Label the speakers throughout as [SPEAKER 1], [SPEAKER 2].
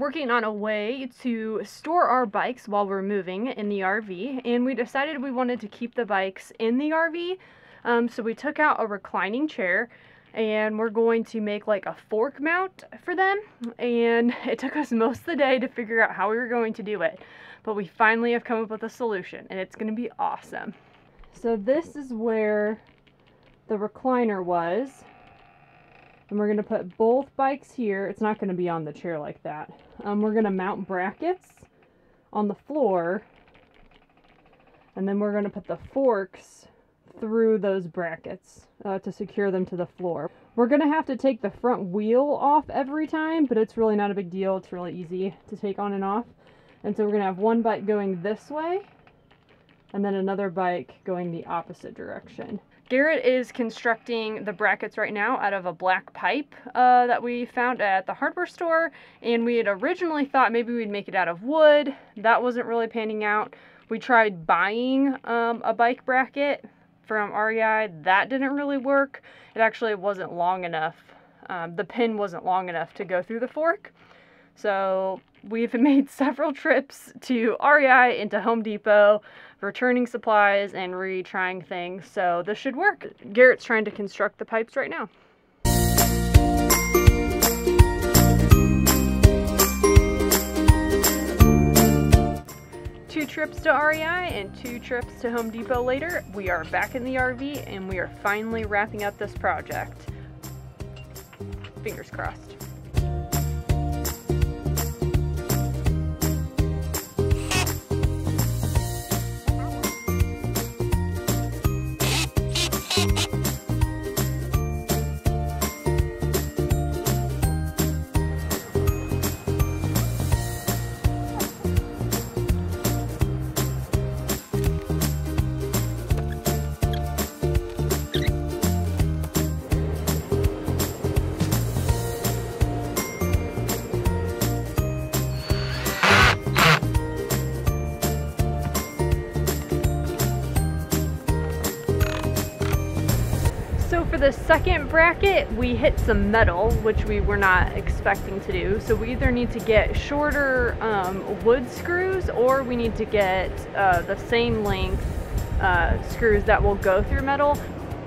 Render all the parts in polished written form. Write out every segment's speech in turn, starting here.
[SPEAKER 1] working on a way to store our bikes while we're moving in the RV, and we decided we wanted to keep the bikes in the RV. So we took out a reclining chair, and we're going to make like a fork mount for them. And it took us most of the day to figure out how we were going to do it, but we finally have come up with a solution, and it's going to be awesome. So this is where the recliner was. And we're going to put both bikes here. It's not going to be on the chair like that. We're going to mount brackets on the floor. And then we're going to put the forks through those brackets to secure them to the floor. We're going to have to take the front wheel off every time, but it's really not a big deal. It's really easy to take on and off. And so we're going to have one bike going this way, and then another bike going the opposite direction. Garrett is constructing the brackets right now out of a black pipe that we found at the hardware store, and we had originally thought maybe we'd make it out of wood. That wasn't really panning out. We tried buying a bike bracket from REI. That didn't really work. It actually wasn't long enough. The pin wasn't long enough to go through the fork. So we've made several trips to REI and to Home Depot, returning supplies and retrying things, so this should work. Garrett's trying to construct the pipes right now. Two trips to REI and 2 trips to Home Depot later, we are back in the RV and we are finally wrapping up this project. Fingers crossed. For the second bracket, we hit some metal, which we were not expecting to do. So we either need to get shorter wood screws, or we need to get the same length screws that will go through metal.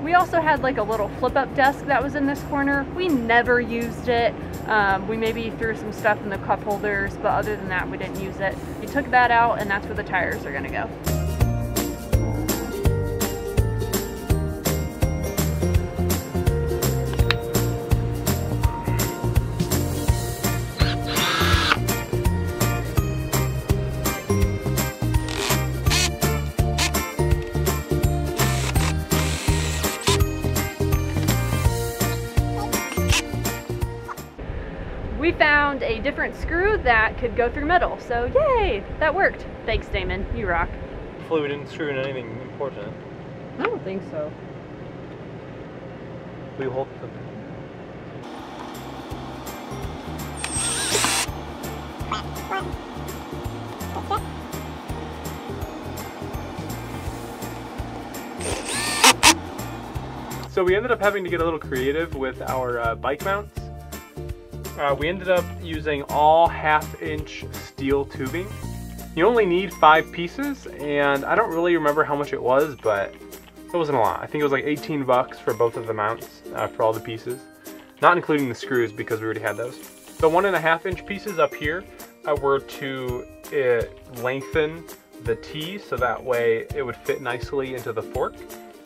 [SPEAKER 1] We also had like a little flip-up desk that was in this corner. We never used it. We maybe threw some stuff in the cup holders, but other than that, we didn't use it. We took that out, and that's where the tires are gonna go. We found a different screw that could go through metal, so yay, that worked. Thanks, Damon, you rock.
[SPEAKER 2] Hopefully we didn't screw in anything important.
[SPEAKER 1] I don't think so.
[SPEAKER 2] We hope so. So we ended up having to get a little creative with our bike mounts. We ended up using all 1/2-inch steel tubing. You only need 5 pieces, and I don't really remember how much it was, but it wasn't a lot. I think it was like 18 bucks for both of the mounts for all the pieces, not including the screws because we already had those. The 1.5-inch pieces up here were to lengthen the T so that way it would fit nicely into the fork.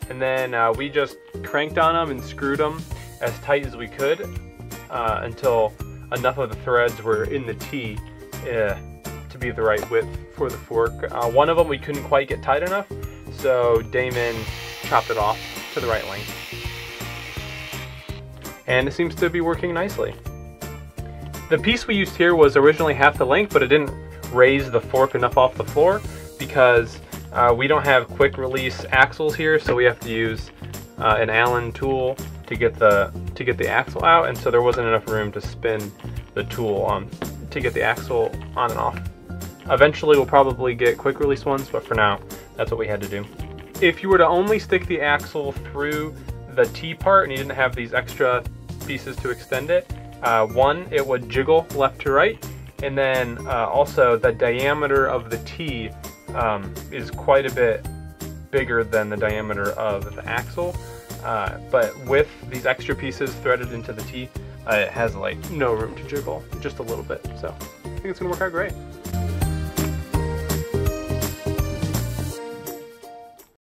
[SPEAKER 2] And then we just cranked on them and screwed them as tight as we could until enough of the threads were in the T to be the right width for the fork. One of them we couldn't quite get tight enough, so Damon chopped it off to the right length. And it seems to be working nicely. The piece we used here was originally half the length, but it didn't raise the fork enough off the floor because we don't have quick release axles here, so we have to use an Allen tool to get the axle out, and so there wasn't enough room to spin the tool on to get the axle on and off. Eventually we'll probably get quick release ones, but for now that's what we had to do. If you were to only stick the axle through the T part and you didn't have these extra pieces to extend it, one, it would jiggle left to right, And then also the diameter of the T is quite a bit bigger than the diameter of the axle. But with these extra pieces threaded into the T, it has like no room to jiggle, just a little bit. So I think it's gonna work out great.